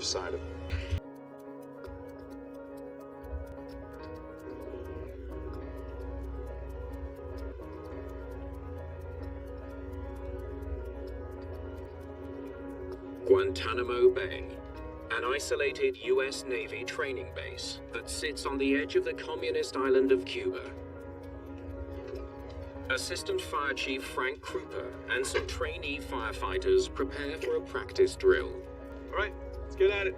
other side of it. Guantanamo Bay, an isolated US Navy training base that sits on the edge of the communist island of Cuba. Assistant Fire Chief Frank Krupa and some trainee firefighters prepare for a practice drill. All right, let's get at it.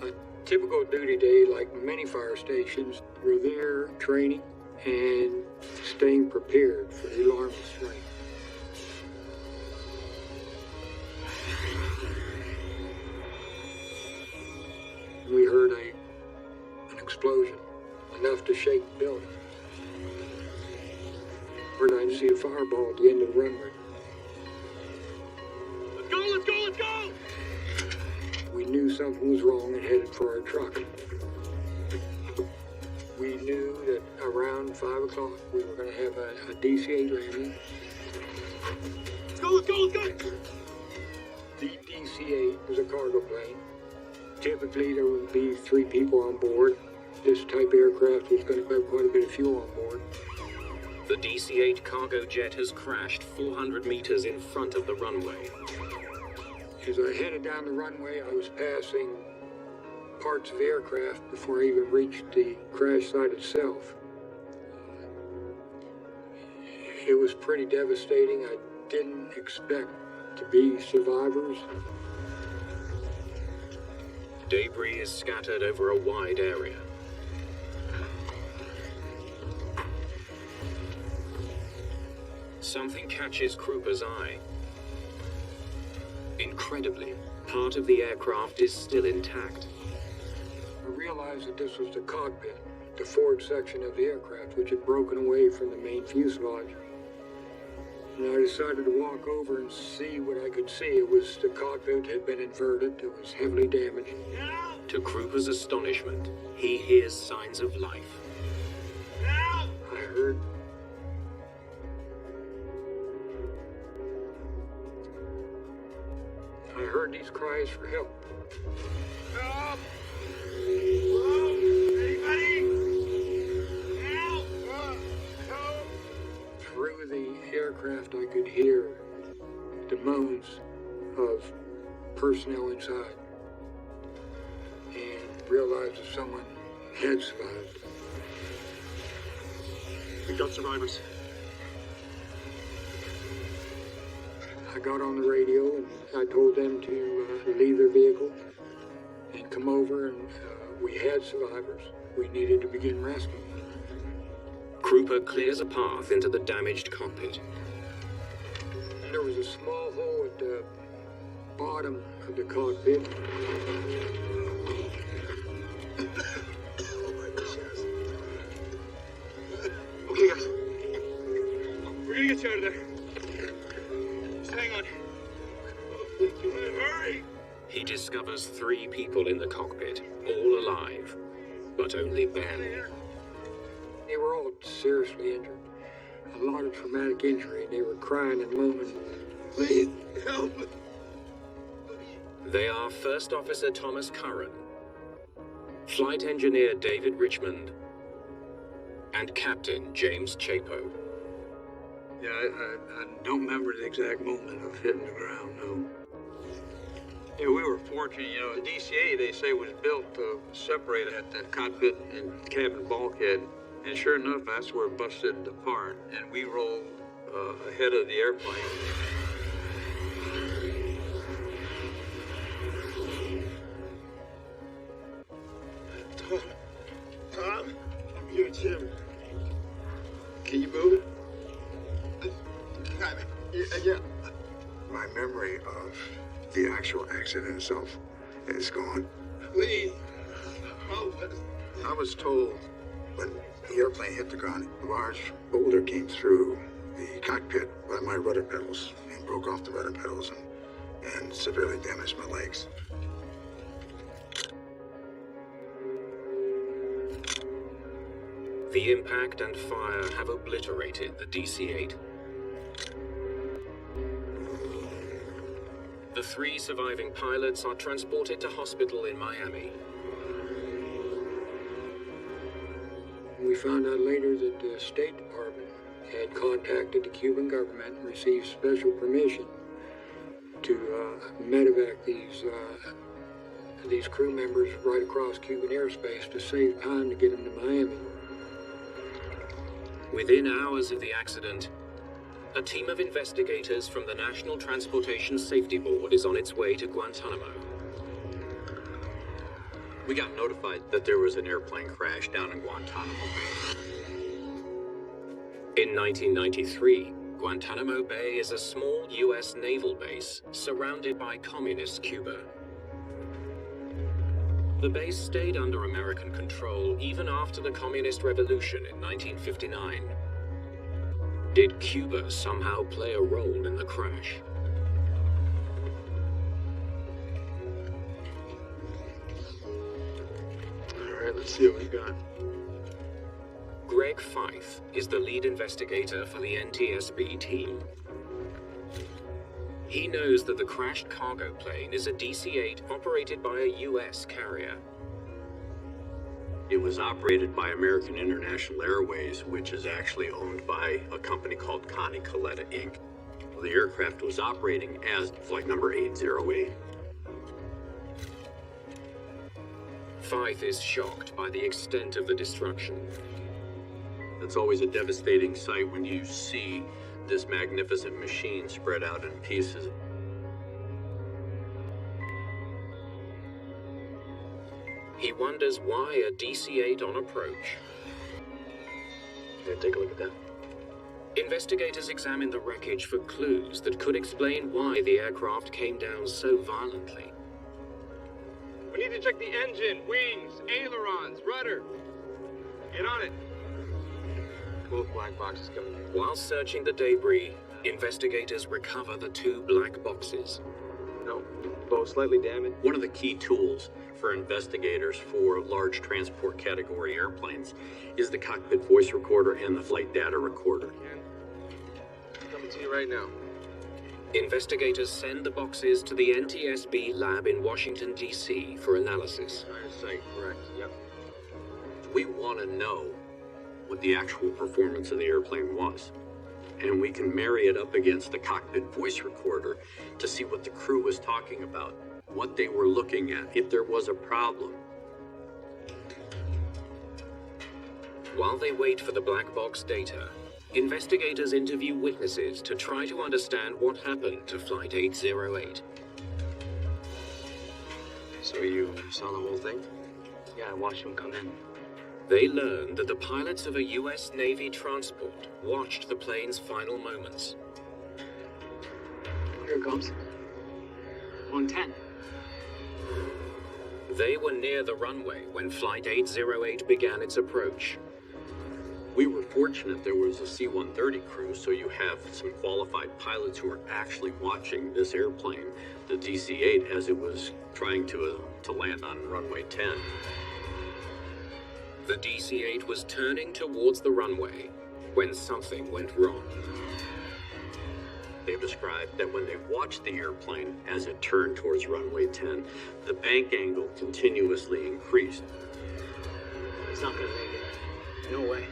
A typical duty day, like many fire stations, we're there training and staying prepared for the alarm to strike. We heard an explosion, enough to shake the building. We're going to see a fireball at the end of the runway. Let's go, let's go, let's go! We knew something was wrong and headed for our truck. We knew that around 5 o'clock we were going to have a DC-8 landing. Let's go, let's go, let's go! The DC-8 was a cargo plane. Typically there would be 3 people on board. This type aircraft was going to have quite a bit of fuel on board. The DC-8 cargo jet has crashed 400 meters in front of the runway. As I headed down the runway, I was passing parts of the aircraft before I even reached the crash site itself. It was pretty devastating. I didn't expect to be survivors. Debris is scattered over a wide area. Something catches Krupa's eye. Incredibly, part of the aircraft is still intact. I realized that this was the cockpit, the forward section of the aircraft, which had broken away from the main fuselage. And I decided to walk over and see what I could see. It was the cockpit had been inverted. It was heavily damaged. To Krupa's astonishment, he hears signs of life. I heard these cries for help. Help! Hello? Anybody? Help! Help! Through the aircraft, I could hear the moans of personnel inside and realized that someone had survived. We got survivors. I got on the radio and I told them to leave their vehicle and come over, and we had survivors. We needed to begin rescue. Krupa clears a path into the damaged cockpit. There was a small hole at the bottom of the cockpit. Okay, guys. We're gonna get you out of there. Just hang on. Hurry! He discovers 3 people in the cockpit, all alive, but only barely. They were all seriously injured. A lot of traumatic injury. They were crying and moaning. Please, help! They are First Officer Thomas Curran, Flight Engineer David Richmond, and Captain James Chapo. Yeah, I don't remember the exact moment of hitting the ground, no. Yeah, we were fortunate, you know, the DCA, they say, was built to separate at the cockpit and cabin bulkhead. And sure enough, that's where it busted apart. And we rolled ahead of the airplane. Tom? I'm here, Jim. Can you move it? Yeah. My memory of the actual accident itself is gone. Please. Help us. I was told when the airplane hit the ground, a large boulder came through the cockpit by my rudder pedals and broke off the rudder pedals and severely damaged my legs. The impact and fire have obliterated the DC-8. The 3 surviving pilots are transported to hospital in Miami. We found out later that the State Department had contacted the Cuban government and received special permission to medevac these crew members right across Cuban airspace to save time to get them to Miami. Within hours of the accident, a team of investigators from the National Transportation Safety Board is on its way to Guantanamo. We got notified that there was an airplane crash down in Guantanamo Bay. In 1993, Guantanamo Bay is a small U.S. naval base surrounded by communist Cuba. The base stayed under American control even after the Communist Revolution in 1959. Did Cuba somehow play a role in the crash? All right, let's see what we got. Greg Fife is the lead investigator for the NTSB team. He knows that the crashed cargo plane is a DC-8 operated by a U.S. carrier. It was operated by American International Airways, which is actually owned by a company called Connie Coletta, Inc. The aircraft was operating as flight number 808. Fife is shocked by the extent of the destruction. It's always a devastating sight when you see this magnificent machine spread out in pieces. He wonders why a DC-8 on approach. Yeah, take a look at that. Investigators examine the wreckage for clues that could explain why the aircraft came down so violently. We need to check the engine, wings, ailerons, rudder. Get on it. Both black boxes coming in. While searching the debris, investigators recover the 2 black boxes. No, both slightly damaged. One of the key tools for investigators for large transport category airplanes is the cockpit voice recorder and the flight data recorder. Coming to you right now. Investigators send the boxes to the NTSB lab in Washington, D.C. for analysis. Line of sight, correct. Yep. We want to know what the actual performance of the airplane was. And we can marry it up against the cockpit voice recorder to see what the crew was talking about, what they were looking at, if there was a problem. While they wait for the black box data, investigators interview witnesses to try to understand what happened to Flight 808. So you saw the whole thing? Yeah, I watched him come in. They learn that the pilots of a U.S. Navy transport watched the plane's final moments. Here it comes. 110. They were near the runway when Flight 808 began its approach. We were fortunate there was a C-130 crew, so you have some qualified pilots who were actually watching this airplane, the DC-8, as it was trying to land on runway 10. The DC-8 was turning towards the runway when something went wrong. They've described that when they watched the airplane as it turned towards runway 10, the bank angle continuously increased. It's not gonna make it. No way.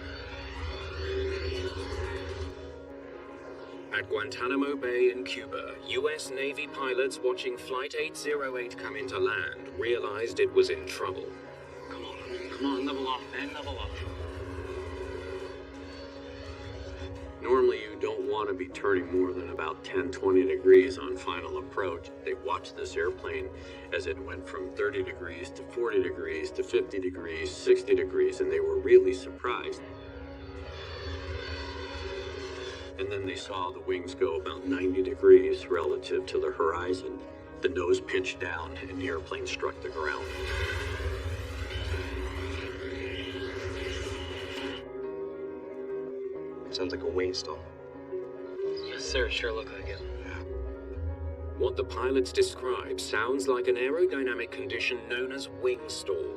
At Guantanamo Bay in Cuba, U.S. Navy pilots watching Flight 808 come into land realized it was in trouble. Come on, level off, man, level off. Normally you don't want to be turning more than about 10-20 degrees on final approach. They watched this airplane as it went from 30 degrees to 40 degrees to 50 degrees, 60 degrees, and they were really surprised. And then they saw the wings go about 90 degrees relative to the horizon. The nose pinched down and the airplane struck the ground. Sounds like a wing stall. Yes, sir, sure look like it. What the pilots describe sounds like an aerodynamic condition known as wing stall,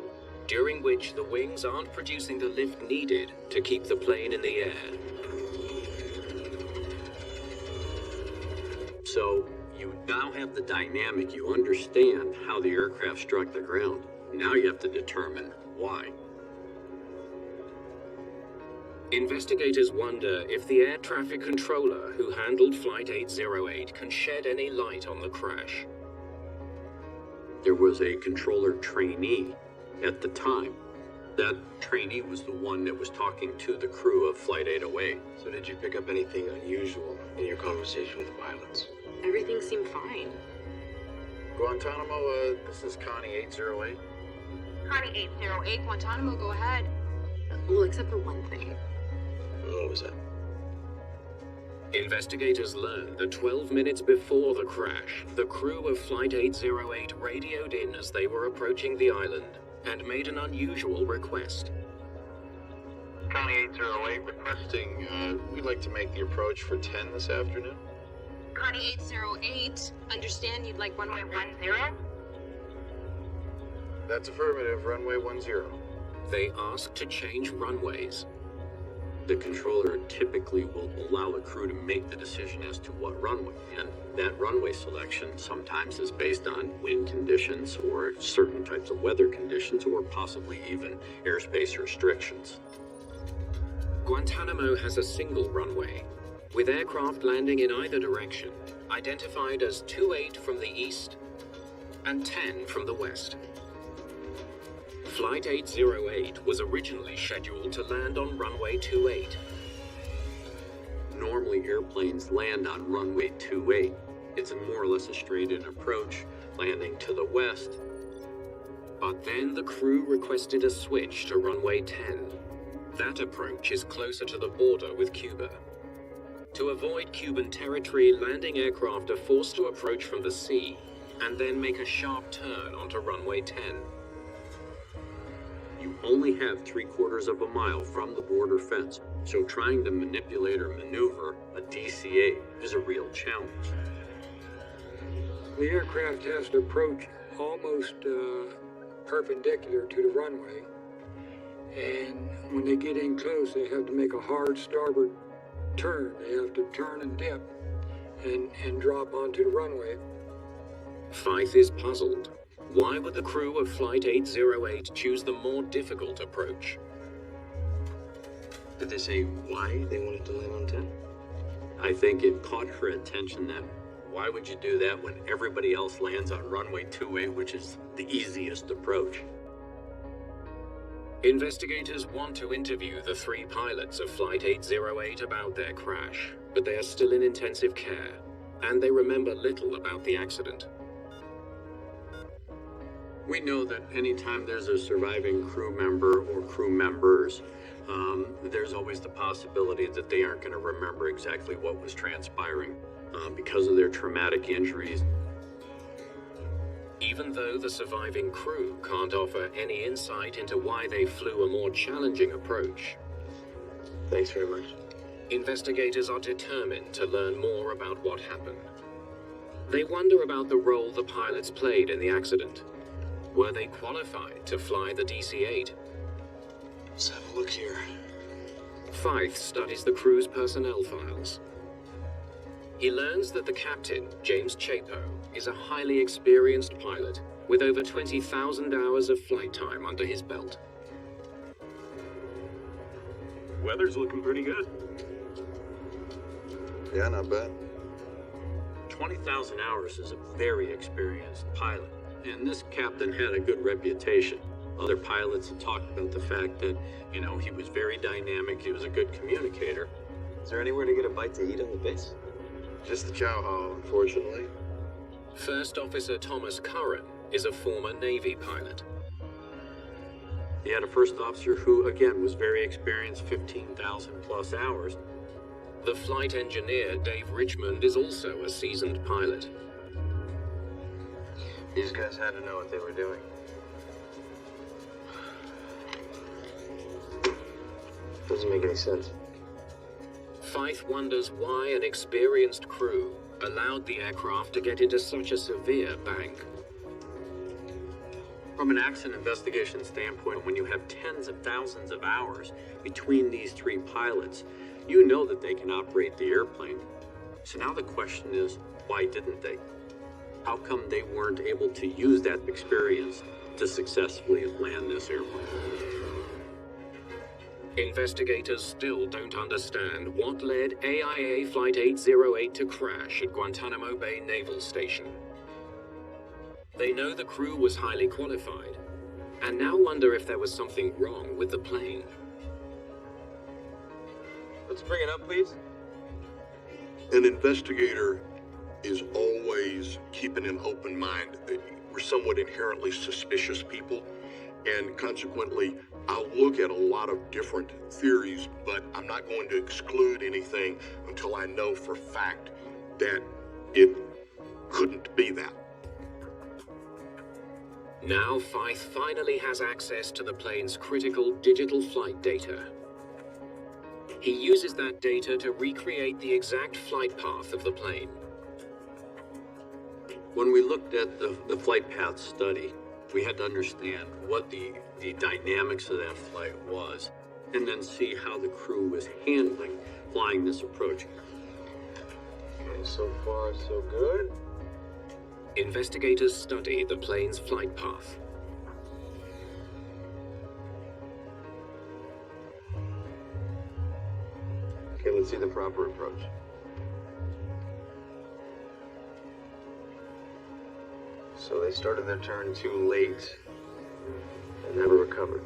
during which the wings aren't producing the lift needed to keep the plane in the air. So You now have the dynamic. You understand how the aircraft struck the ground. Now you have to determine why. Investigators wonder if the air traffic controller who handled Flight 808 can shed any light on the crash. There was a controller trainee at the time. That trainee was the one that was talking to the crew of Flight 808. So did you pick up anything unusual in your conversation with the pilots? Everything seemed fine. Guantanamo, this is Connie 808. Connie 808, Guantanamo, go ahead. Well, except for one thing. What was that? Investigators learned that 12 minutes before the crash, the crew of Flight 808 radioed in as they were approaching the island and made an unusual request. Connie 808 requesting, we'd like to make the approach for 10 this afternoon. Connie 808, understand you'd like runway 10? That's affirmative, runway 10. They asked to change runways. The controller typically will allow the crew to make the decision as to what runway, and that runway selection sometimes is based on wind conditions or certain types of weather conditions or possibly even airspace restrictions. Guantanamo has a single runway, with aircraft landing in either direction, identified as 28 from the east and 10 from the west. Flight 808 was originally scheduled to land on runway 28. Normally airplanes land on runway 28. It's more or less a straight-in approach, landing to the west. But then the crew requested a switch to runway 10. That approach is closer to the border with Cuba. To avoid Cuban territory, landing aircraft are forced to approach from the sea and then make a sharp turn onto runway 10. You only have 3/4 of a mile from the border fence, so trying to manipulate or maneuver a DCA is a real challenge. The aircraft has to approach almost perpendicular to the runway, and when they get in close, they have to make a hard starboard turn. They have to turn and dip and drop onto the runway. Fyfe is puzzled. Why would the crew of Flight 808 choose the more difficult approach? Did they say why they wanted to land on 10? I think it caught her attention that why would you do that when everybody else lands on runway 28, which is the easiest approach? Investigators want to interview the 3 pilots of Flight 808 about their crash, but they are still in intensive care, and they remember little about the accident. We know that anytime there's a surviving crew member or crew members, there's always the possibility that they aren't going to remember exactly what was transpiring because of their traumatic injuries. Even though the surviving crew can't offer any insight into why they flew a more challenging approach, Thanks very much. investigators are determined to learn more about what happened. They wonder about the role the pilots played in the accident. Were they qualified to fly the DC-8? Let's have a look here. Fyfe studies the crew's personnel files. He learns that the captain, James Chapo, is a highly experienced pilot with over 20,000 hours of flight time under his belt. Weather's looking pretty good. Yeah, not bad. 20,000 hours is a very experienced pilot, and this captain had a good reputation. Other pilots had talked about the fact that, he was very dynamic, he was a good communicator. Is there anywhere to get a bite to eat on the base? Just the chow hall, unfortunately. First Officer Thomas Curran is a former Navy pilot. He had a first officer who, again, was very experienced, 15,000 plus hours. The flight engineer, Dave Richmond, is also a seasoned pilot. These guys had to know what they were doing. Doesn't make any sense. Fyfe wonders why an experienced crew allowed the aircraft to get into such a severe bank. From an accident investigation standpoint, when you have tens of thousands of hours between these 3 pilots, you know that they can operate the airplane. So now the question is, why didn't they? How come they weren't able to use that experience to successfully land this airplane? Investigators still don't understand what led AIA Flight 808 to crash at Guantanamo Bay Naval Station. They know the crew was highly qualified, and now wonder if there was something wrong with the plane. Let's bring it up, please. An investigator is always keeping an open mind. We're somewhat inherently suspicious people, and consequently, I'll look at a lot of different theories, but I'm not going to exclude anything until I know for fact that it couldn't be that. Now Fythe finally has access to the plane's critical digital flight data. He uses that data to recreate the exact flight path of the plane. When we looked at the flight path study, we had to understand what the dynamics of that flight was, and then see how the crew was handling flying this approach. Okay, so far so good. Investigators study the plane's flight path. Okay, let's see the proper approach. So they started their turn too late and never recovered.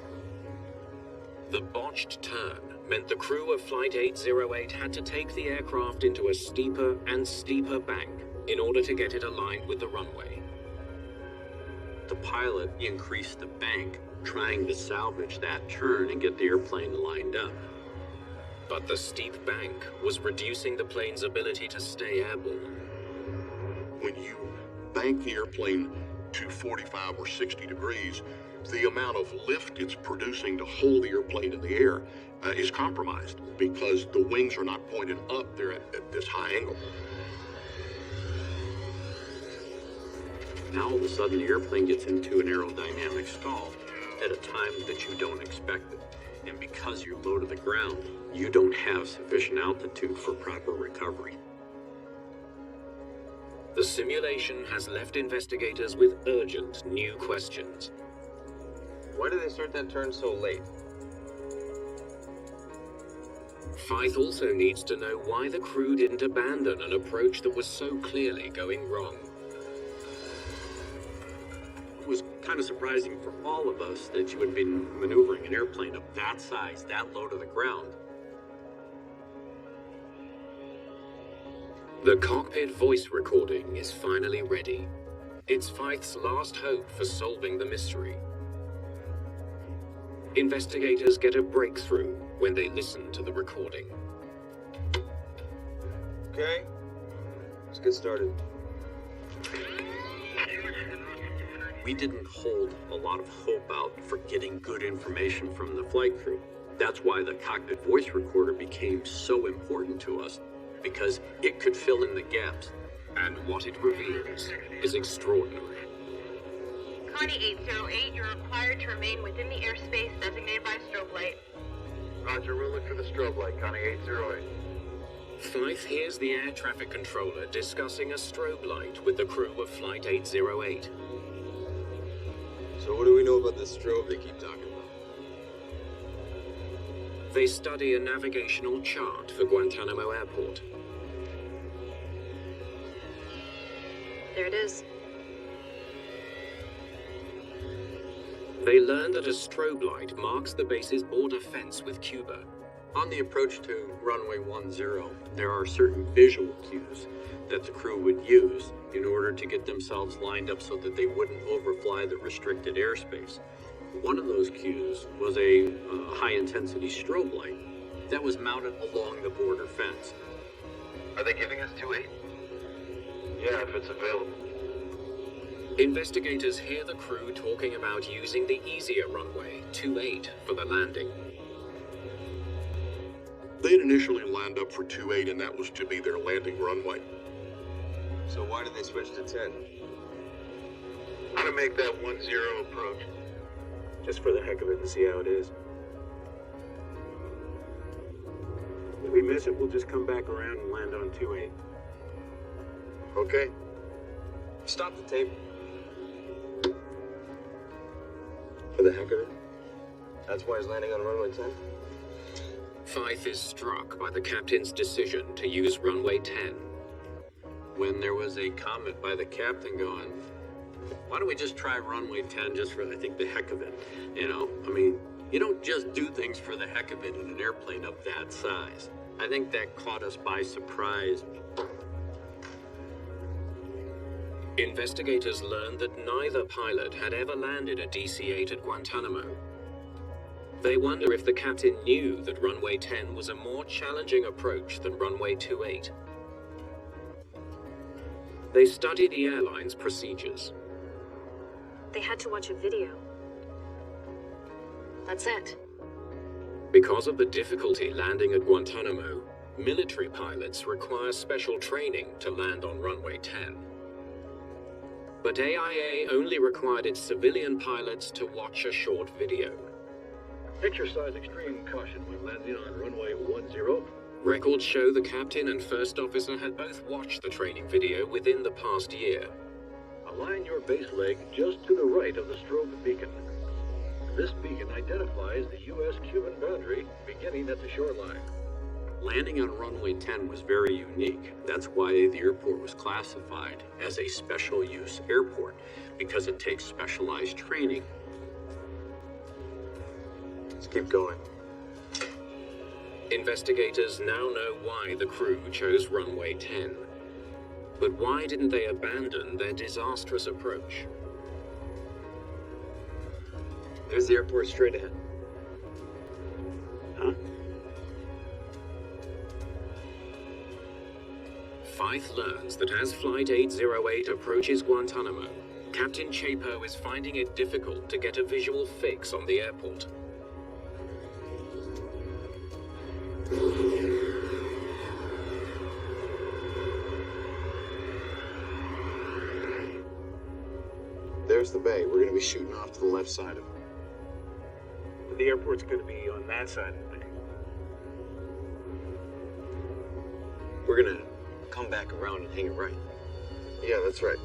The botched turn meant the crew of Flight 808 had to take the aircraft into a steeper and steeper bank in order to get it aligned with the runway. The pilot increased the bank, trying to salvage that turn and get the airplane lined up. But the steep bank was reducing the plane's ability to stay airborne. When you bank the airplane to 45 or 60 degrees, the amount of lift it's producing to hold the airplane in the air is compromised because the wings are not pointed up there at this high angle. Now all of a sudden the airplane gets into an aerodynamic stall at a time that you don't expect it. And because you're low to the ground, you don't have sufficient altitude for proper recovery. The simulation has left investigators with urgent new questions. Why did they start that turn so late? Fythe also needs to know why the crew didn't abandon an approach that was so clearly going wrong. It was kind of surprising for all of us that you had been maneuvering an airplane of that size, that low to the ground. The cockpit voice recording is finally ready. It's Fythe's last hope for solving the mystery. Investigators get a breakthrough when they listen to the recording. Okay, let's get started. We didn't hold a lot of hope out for getting good information from the flight crew. That's why the cockpit voice recorder became so important to us, because it could fill in the gaps. And what it reveals is extraordinary. Connie 808, you're required to remain within the airspace designated by a strobe light. Roger, we'll look for the strobe light, Connie 808. Fythe hears the air traffic controller discussing a strobe light with the crew of Flight 808. So what do we know about this strobe they keep talking about? They study a navigational chart for Guantanamo Airport. There it is. They learn that a strobe light marks the base's border fence with Cuba. On the approach to runway 10, there are certain visual cues that the crew would use in order to get themselves lined up so that they wouldn't overfly the restricted airspace. One of those cues was a high-intensity strobe light that was mounted along the border fence. Are they giving us 2-8? Yeah, if it's available. Investigators hear the crew talking about using the easier runway, 28, for the landing. They had initially lined up for 28, and that was to be their landing runway. So why did they switch to 10? How to make that 10 approach? Just for the heck of it and see how it is. If we miss it, we'll just come back around and land on 28. Okay. Stop the tape. For the heck of it? That's why he's landing on runway 10? Fife is struck by the captain's decision to use runway 10. When there was a comment by the captain going, why don't we just try runway 10 just for, I think, the heck of it? You know, I mean, you don't just do things for the heck of it in an airplane of that size. I think that caught us by surprise. Investigators learned that neither pilot had ever landed a DC-8 at Guantanamo. They wonder if the captain knew that runway 10 was a more challenging approach than runway 28. They studied the airline's procedures. They had to watch a video. That's it. Because of the difficulty landing at Guantanamo, military pilots require special training to land on runway 10. But AIA only required its civilian pilots to watch a short video. Exercise extreme caution when landing on runway 10. Records show the captain and first officer had both watched the training video within the past year. Align your base leg just to the right of the strobe beacon. This beacon identifies the U.S.-Cuban boundary beginning at the shoreline. Landing on runway 10 was very unique. That's why the airport was classified as a special use airport, because it takes specialized training. Let's keep going. Investigators now know why the crew chose runway 10. But why didn't they abandon their disastrous approach? There's the airport straight ahead. Huh? Fife learns that as Flight 808 approaches Guantanamo, Captain Chapo is finding it difficult to get a visual fix on the airport. There's the bay. We're going to be shooting off to the left side of it. The airport's going to be on that side of the bay. We're going to come back around and hang it right. Yeah, that's right.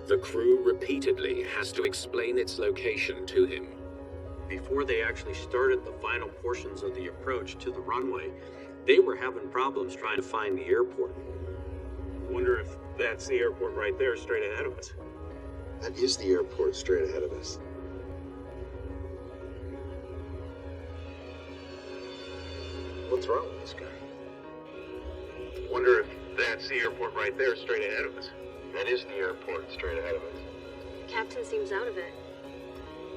The crew repeatedly has to explain its location to him. Before they actually started the final portions of the approach to the runway, they were having problems trying to find the airport. Wonder if that's the airport right there straight ahead of us. That is the airport straight ahead of us. What's wrong with this guy? Wonder if that's the airport right there straight ahead of us. That is the airport straight ahead of us. Captain seems out of it.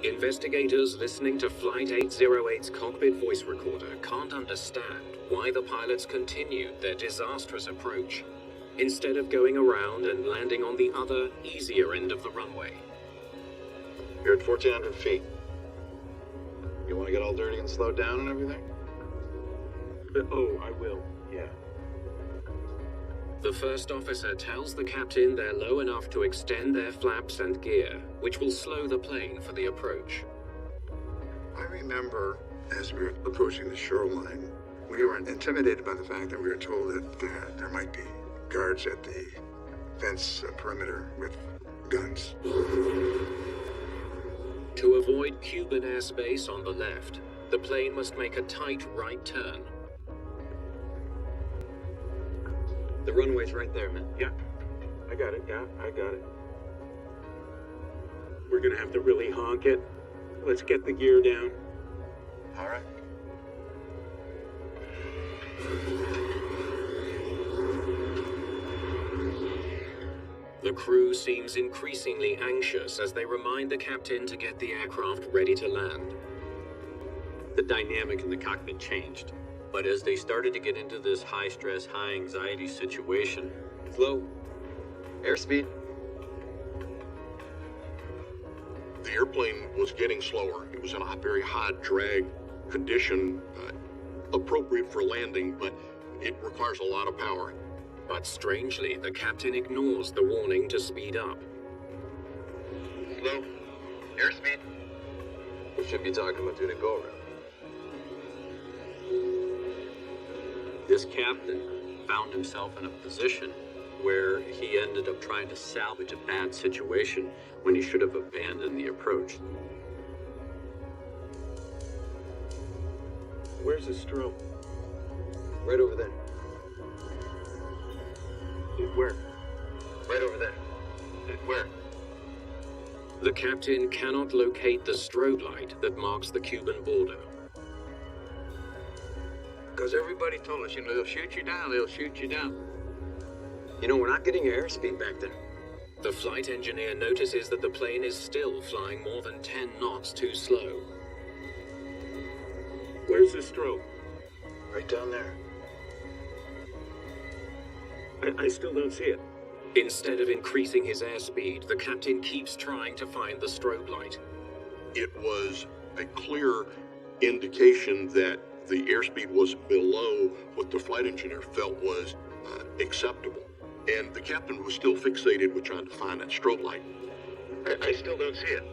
Investigators listening to Flight 808's cockpit voice recorder can't understand why the pilots continued their disastrous approach, instead of going around and landing on the other, easier end of the runway. You're at 1,400 feet. You want to get all dirty and slow down and everything? Oh, I will. Yeah. The first officer tells the captain they're low enough to extend their flaps and gear, which will slow the plane for the approach. I remember as we were approaching the shoreline, we were intimidated by the fact that we were told that there might be guards at the fence perimeter with guns. To avoid Cuban airspace on the left, the plane must make a tight right turn. The runway's right there, man. Yeah. I got it. Yeah, I got it. We're gonna have to really honk it. Let's get the gear down. All right. The crew seems increasingly anxious as they remind the captain to get the aircraft ready to land. The dynamic in the cockpit changed. But as they started to get into this high-stress, high-anxiety situation... Slow. Airspeed. The airplane was getting slower. It was in a very high drag condition, appropriate for landing, but it requires a lot of power. But strangely, the captain ignores the warning to speed up. Slow. Airspeed. We should be talking about doing a go-around. This captain found himself in a position where he ended up trying to salvage a bad situation when he should have abandoned the approach. Where's the strobe? Right over there. Where? Right over there. Where? The captain cannot locate the strobe light that marks the Cuban border. Because everybody told us, they'll shoot you down, they'll shoot you down. We're not getting your airspeed back there. The flight engineer notices that the plane is still flying more than 10 knots too slow. Where's the strobe? Right down there. I still don't see it. Instead of increasing his airspeed, the captain keeps trying to find the strobe light. It was a clear indication that the airspeed was below what the flight engineer felt was acceptable. And the captain was still fixated with trying to find that strobe light. I still don't see it.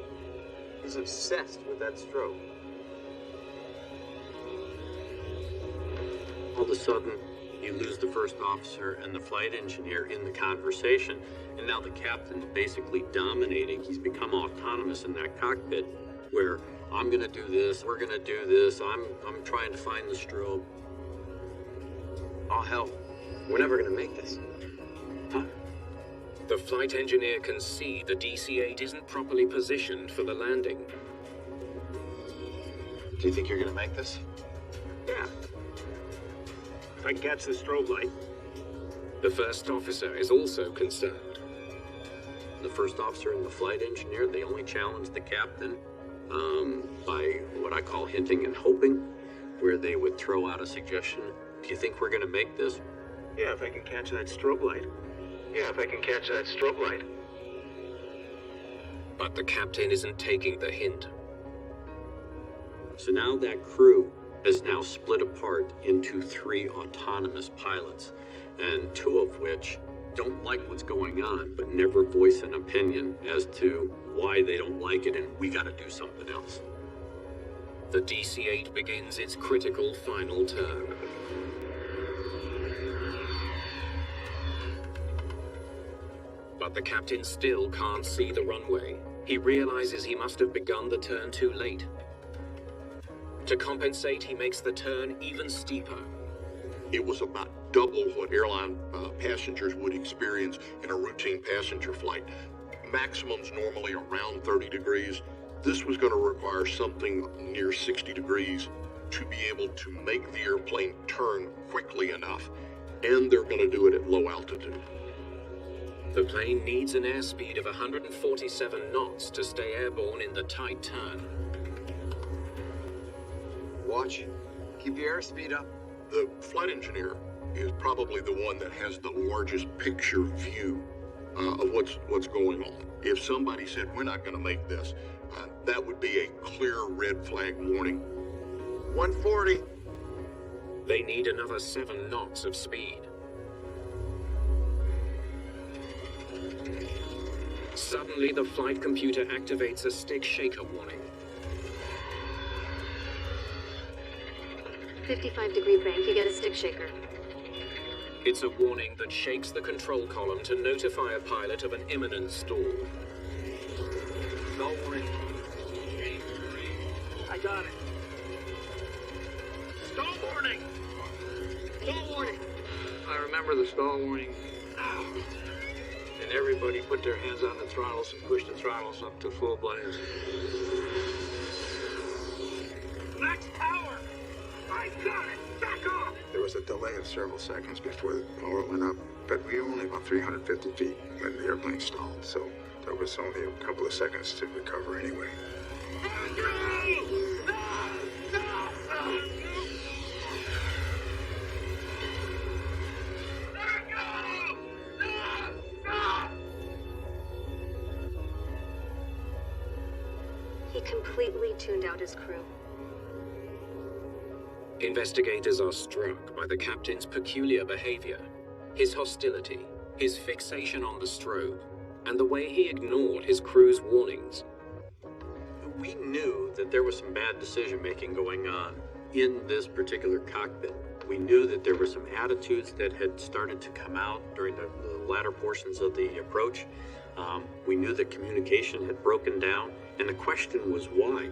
He's obsessed with that strobe. All of a sudden, you lose the first officer and the flight engineer in the conversation, and now the captain's basically dominating. He's become autonomous in that cockpit, where I'm gonna do this, we're gonna do this, I'm trying to find the strobe. Oh, hell. We're never gonna make this. The flight engineer can see the DC-8 isn't properly positioned for the landing. Do you think you're gonna make this? Yeah. If I can catch the strobe light. The first officer is also concerned. The first officer and the flight engineer, they only challenged the captain by what I call hinting and hoping, where they would throw out a suggestion. Do you think we're gonna make this? Yeah, if I can catch that strobe light. Yeah, if I can catch that strobe light. But the captain isn't taking the hint. So now that crew is now split apart into 3 autonomous pilots, and 2 of which don't like what's going on, but never voice an opinion as to why they don't like it, and we gotta do something else. The DC-8 begins its critical final turn. But the captain still can't see the runway. He realizes he must have begun the turn too late. To compensate, he makes the turn even steeper. It was about double what airline passengers would experience in a routine passenger flight. Maximum's normally around 30 degrees. This was going to require something near 60 degrees to be able to make the airplane turn quickly enough, and they're going to do it at low altitude. The plane needs an airspeed of 147 knots to stay airborne in the tight turn. Watch. Keep your airspeed up. The flight engineer is probably the one that has the largest picture view of what's going on. If somebody said, we're not going to make this, that would be a clear red flag warning. 140. They need another 7 knots of speed. Suddenly, the flight computer activates a stick shaker warning. 55-degree bank, you get a stick shaker. It's a warning that shakes the control column to notify a pilot of an imminent stall. Stall warning. I got it. Stall warning! Stall warning! I remember the stall warning. And everybody put their hands on the throttles and pushed the throttles up to full blast. Max power! I got it! Back off! There was a delay of several seconds before the power went up, but we were only about 350 feet when the airplane stalled, so there was only a couple of seconds to recover anyway. He completely tuned out his crew. Investigators are struck by the captain's peculiar behavior, his hostility, his fixation on the strobe, and the way he ignored his crew's warnings. We knew that there was some bad decision-making going on in this particular cockpit. We knew that there were some attitudes that had started to come out during the latter portions of the approach. We knew that communication had broken down, and the question was why.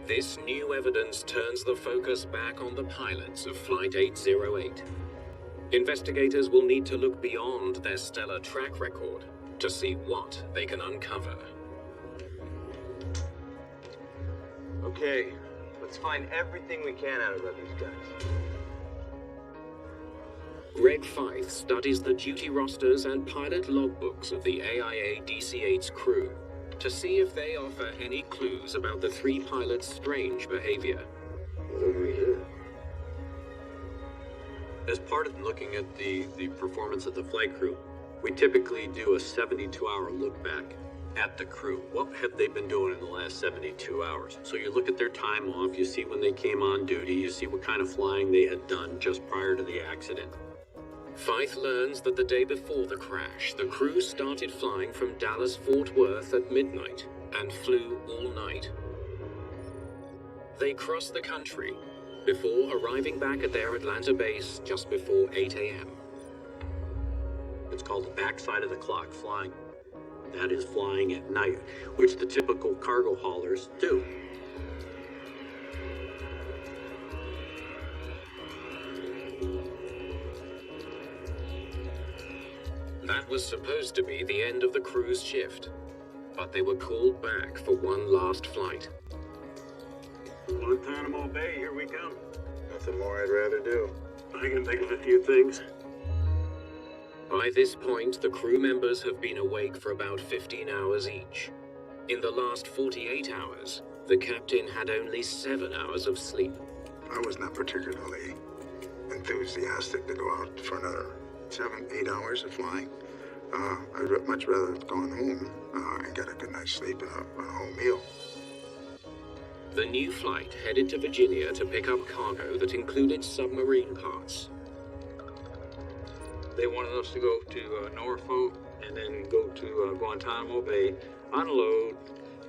This new evidence turns the focus back on the pilots of Flight 808. Investigators will need to look beyond their stellar track record to see what they can uncover. Okay, let's find everything we can out about these guys. Greg Feith studies the duty rosters and pilot logbooks of the AIA DC-8's crew to see if they offer any clues about the three pilots' strange behavior. What have we here? As part of looking at the performance of the flight crew, we typically do a 72-hour look back at the crew. What have they been doing in the last 72 hours? So you look at their time off, you see when they came on duty, you see what kind of flying they had done just prior to the accident. Feith learns that the day before the crash, the crew started flying from Dallas-Fort Worth at midnight and flew all night. They crossed the country before arriving back at their Atlanta base just before 8 a.m. It's called the backside of the clock flying. That is flying at night, which the typical cargo haulers do. That was supposed to be the end of the crew's shift, but they were called back for one last flight. Guantanamo Bay, here we come. Nothing more I'd rather do. I can think of a few things. By this point, the crew members have been awake for about 15 hours each. In the last 48 hours, the captain had only 7 hours of sleep. I was not particularly enthusiastic to go out for another 7-8 hours of flying. I'd much rather have gone home and get a good night's sleep and a home meal. The new flight headed to Virginia to pick up cargo that included submarine parts. They wanted us to go to Norfolk and then go to Guantanamo Bay, unload,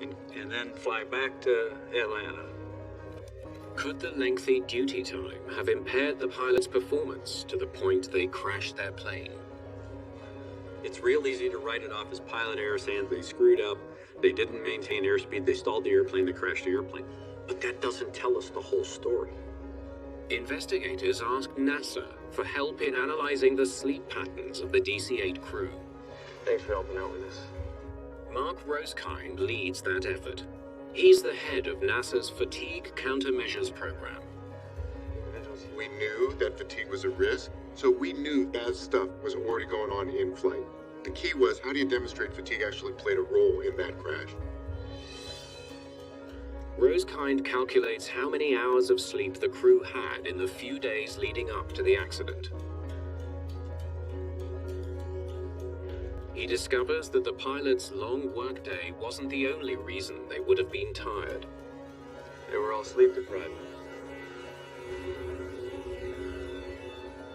and then fly back to Atlanta. Could the lengthy duty time have impaired the pilot's performance to the point they crashed their plane? It's real easy to write it off as pilot error, saying they screwed up, they didn't maintain airspeed, they stalled the airplane, they crashed the airplane. But that doesn't tell us the whole story. Investigators asked NASA for help in analyzing the sleep patterns of the DC-8 crew. Thanks for helping out with this. Mark Rosekind leads that effort. He's the head of NASA's Fatigue Countermeasures Program. We knew that fatigue was a risk, so we knew bad stuff was already going on in flight. The key was, how do you demonstrate fatigue actually played a role in that crash? Rosekind calculates how many hours of sleep the crew had in the few days leading up to the accident. He discovers that the pilot's long workday wasn't the only reason they would have been tired. They were all sleep deprived.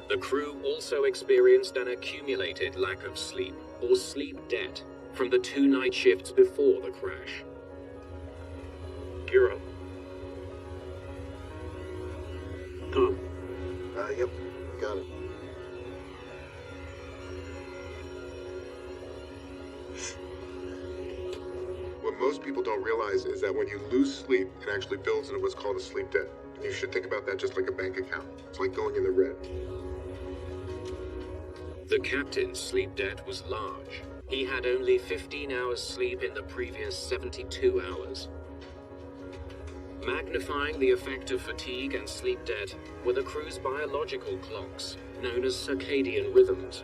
The crew also experienced an accumulated lack of sleep, or sleep debt, from the 2 night shifts before the crash. Gear up. Tom. Yep, got it. What most people don't realize is that when you lose sleep, it actually builds into what's called a sleep debt. And you should think about that just like a bank account. It's like going in the red. The captain's sleep debt was large. He had only 15 hours sleep in the previous 72 hours. Magnifying the effect of fatigue and sleep debt were the crew's biological clocks, known as circadian rhythms.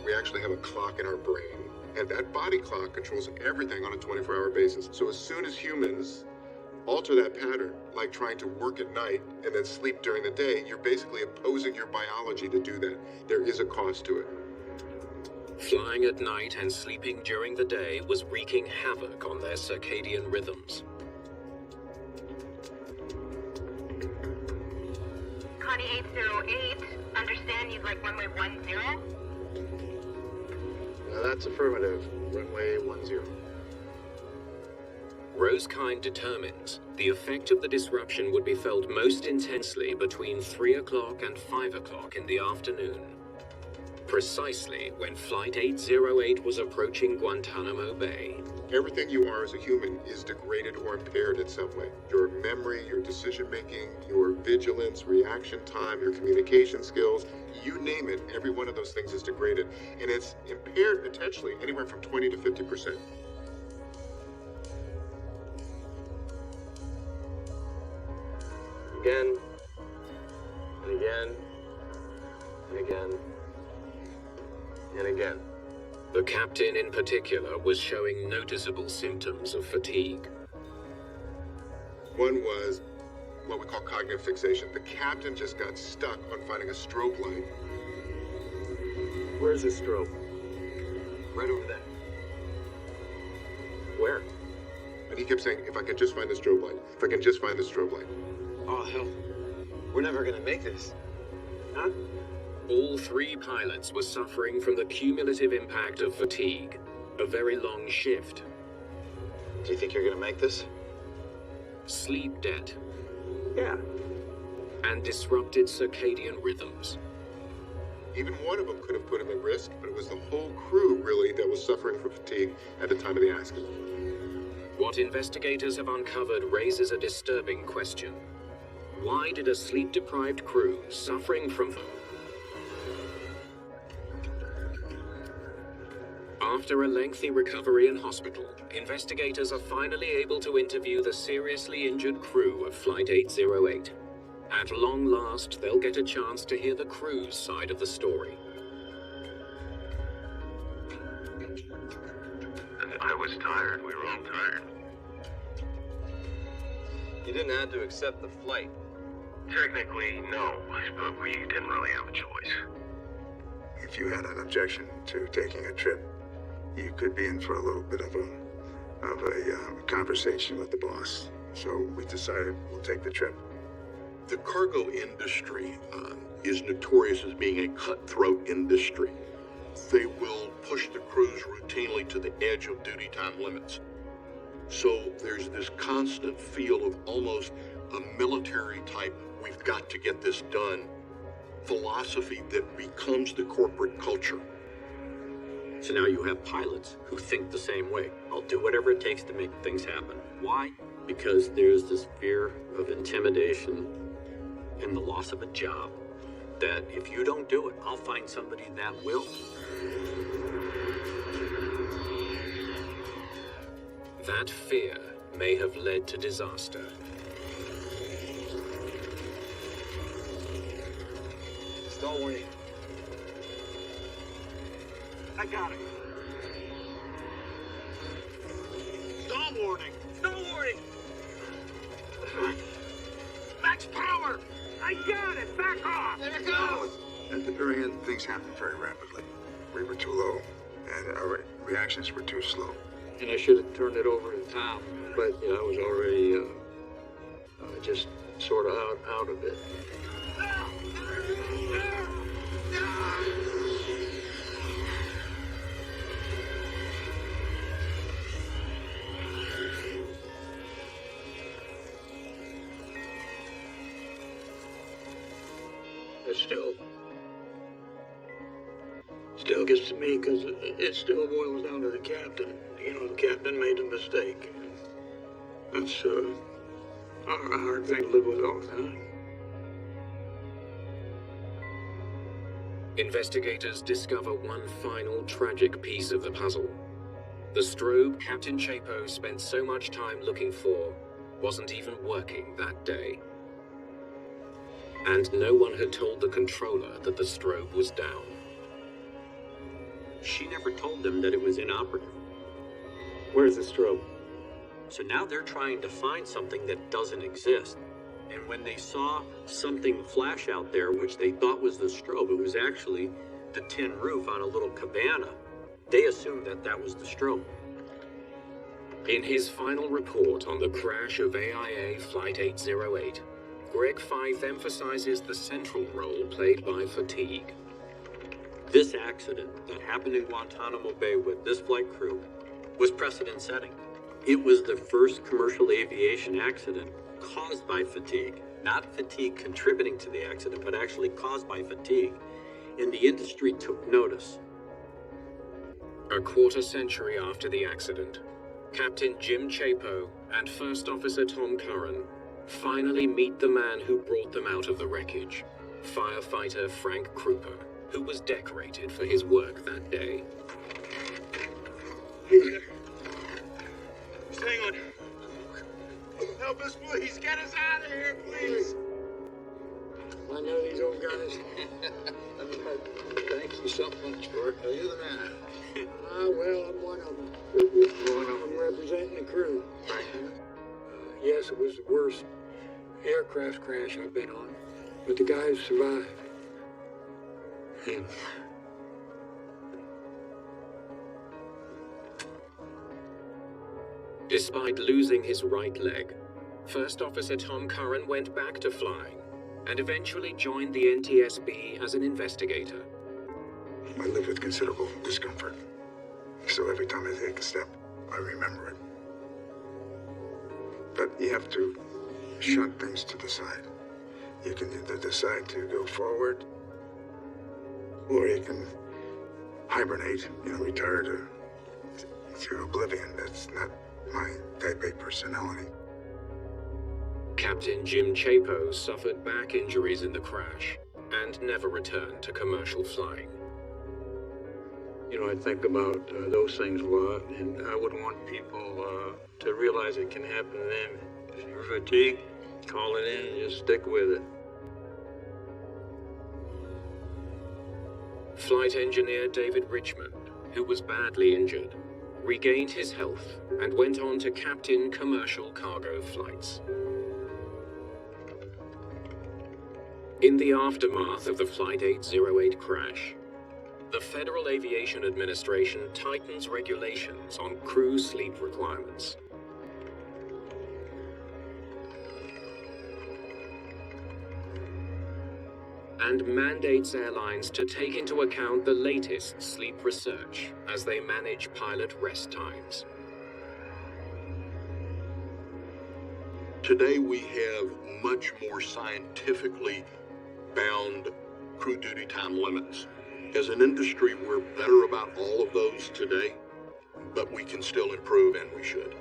We actually have a clock in our brain, and that body clock controls everything on a 24-hour basis. So as soon as humans alter that pattern, like trying to work at night and then sleep during the day, you're basically opposing your biology to do that. There is a cost to it. Flying at night and sleeping during the day was wreaking havoc on their circadian rhythms. Connie 808, understand you'd like runway 10? That's affirmative. Runway 10. Rosekind determines the effect of the disruption would be felt most intensely between 3 o'clock and 5 o'clock in the afternoon, precisely when Flight 808 was approaching Guantanamo Bay. Everything you are as a human is degraded or impaired in some way. Your memory, your decision-making, your vigilance, reaction time, your communication skills, you name it, every one of those things is degraded. And it's impaired potentially anywhere from 20 to 50%. Again, and again, and again, and again. The captain in particular was showing noticeable symptoms of fatigue. One was what we call cognitive fixation. The captain just got stuck on finding a strobe light. Where's the strobe? Right over there. Where? And he kept saying, if I could just find the strobe light, if I can just find the strobe light. Oh, hell. We're never gonna make this. Huh? All 3 pilots were suffering from the cumulative impact of fatigue, a very long shift, Do you think you're gonna make this? sleep debt, Yeah. and disrupted circadian rhythms. Even one of them could have put him at risk, but it was the whole crew, really, that was suffering from fatigue at the time of the accident. What investigators have uncovered raises a disturbing question. Why did a sleep-deprived crew suffering from... After a lengthy recovery in hospital, investigators are finally able to interview the seriously injured crew of Flight 808. At long last, they'll get a chance to hear the crew's side of the story. I was tired. We were all tired. You didn't have to accept the flight. Technically, no, but we didn't really have a choice. If you had an objection to taking a trip, you could be in for a little bit of a conversation with the boss. So we decided we'll take the trip. The cargo industry is notorious as being a cutthroat industry. They will push the crews routinely to the edge of duty time limits. So there's this constant feel of almost a military type, we've got to get this done, philosophy that becomes the corporate culture. So now you have pilots who think the same way. I'll do whatever it takes to make things happen. Why? Because there's this fear of intimidation and the loss of a job. That if you don't do it, I'll find somebody that will. That fear may have led to disaster. Stall warning. I got it. Stall warning! Stall warning! Max power! I got it! Back off! There it goes! At the very end, things happened very rapidly. We were too low, and our reactions were too slow. And I should have turned it over to Tom, but I was already just sort of out of it. It still gets to me because it still boils down to the captain. The captain made a mistake. That's a hard thing to live with all the time. Investigators discover one final tragic piece of the puzzle. The strobe Captain Chapo spent so much time looking for wasn't even working that day. And no one had told the controller that the strobe was down. She never told them that it was inoperative. Where's the strobe? So now they're trying to find something that doesn't exist. And when they saw something flash out there, which they thought was the strobe, it was actually the tin roof on a little cabana. They assumed that that was the strobe. In his final report on the crash of AIA Flight 808, Greg Feith emphasizes the central role played by fatigue. This accident that happened in Guantanamo Bay with this flight crew was precedent-setting. It was the first commercial aviation accident caused by fatigue. Not fatigue contributing to the accident, but actually caused by fatigue. And the industry took notice. A quarter century after the accident, Captain Jim Chapo and First Officer Tom Curran finally meet the man who brought them out of the wreckage, firefighter Frank Krupa, who was decorated for his work that day. England, help us, please. Get us out of here, please. I know these old guys. Thank you so much, Bert. Are you the man? Well, I'm one of them. I'm representing the crew. Yes, it was the worst aircraft crash I've been on, but the guys survived. Despite losing his right leg, First Officer Tom Curran went back to flying and eventually joined the NTSB as an investigator. I live with considerable discomfort, so every time I take a step, I remember it. But you have to shut things to the side. You can either decide to go forward, or you can hibernate, retire to oblivion. That's not my type A personality. Captain Jim Chapo suffered back injuries in the crash and never returned to commercial flying. I think about those things a lot, and I would want people to realize it can happen to them. If you're fatigued, call it in and just stick with it. Flight engineer David Richmond, who was badly injured, regained his health and went on to captain commercial cargo flights. In the aftermath of the Flight 808 crash, the Federal Aviation Administration tightens regulations on crew sleep requirements. And mandates airlines to take into account the latest sleep research as they manage pilot rest times. Today we have much more scientifically bound crew duty time limits. As an industry, we're better about all of those today, but we can still improve, and we should.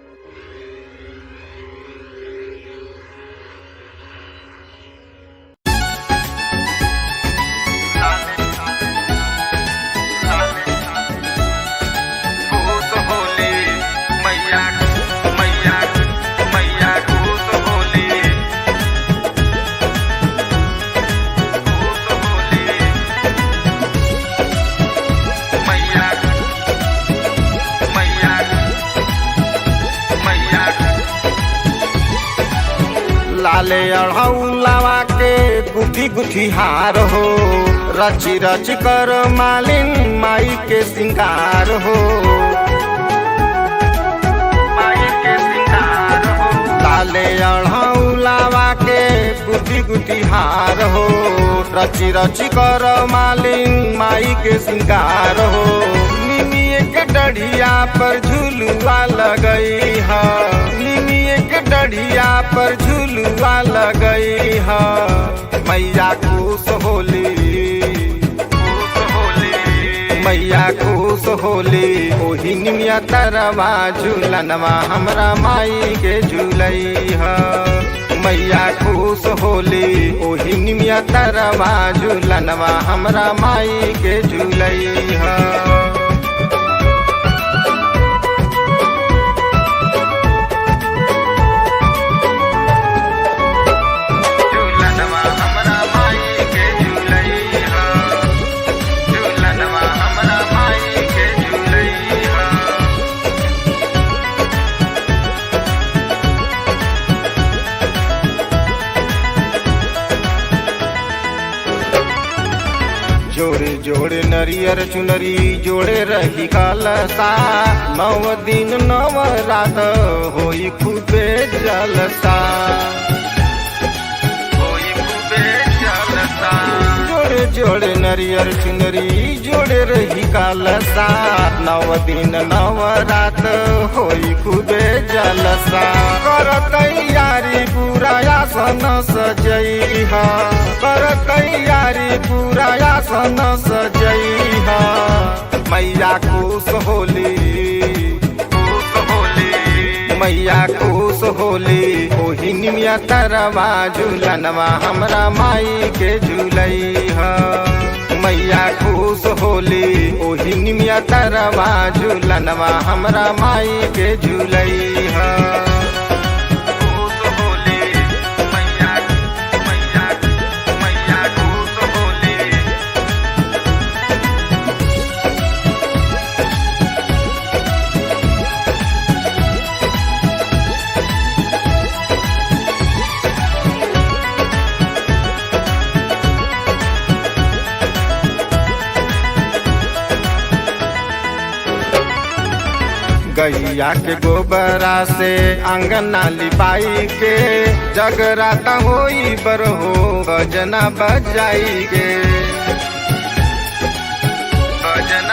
लाले अढ़ौलावा के गुठी गुठी हार हो, रची रची कर मालिन माई के सिंगार हो, माई के सिंगार हो। लाले अढ़ौलावा के गुठी गुठी हार हो, रची रची कर मालिन माई के सिंगार हो। निमिये के डढ़िया पर झूलुआ लगई है, निमिये के डढ़िया पर झूलुआ लगई है। मैया खुश होली, मैया खुश होली, ओही निमिया तरवा झूलनवा हमरा माई के झूलई है। मैया खुश होली, ओही निमिया तरवा झूलनवा हमरा माई के झूलई है। जोड़े जोड़े नरियर चुनरी जोड़े रही कलसा, 9 दिन 9 रात होई खूबे जलसा, होई खूबे जलसा। जोड़े जोड़े नरियर चुनरी जोड़े रही कलसा, 9 दिन 9 रात होई खूबे माई पूरा आसन सजैहा मैया खुश होली मैया खुश होली ओही निमिया तरवा झूलनवा हमरा माई के झूलैहा मैया खुश होली ओही निमिया तरवा झूलनवा हमरा माई के झूलैहा गैया के गोबरा से अंगना लिपाई के जगराता होई बर हो बजना बजाई के बजना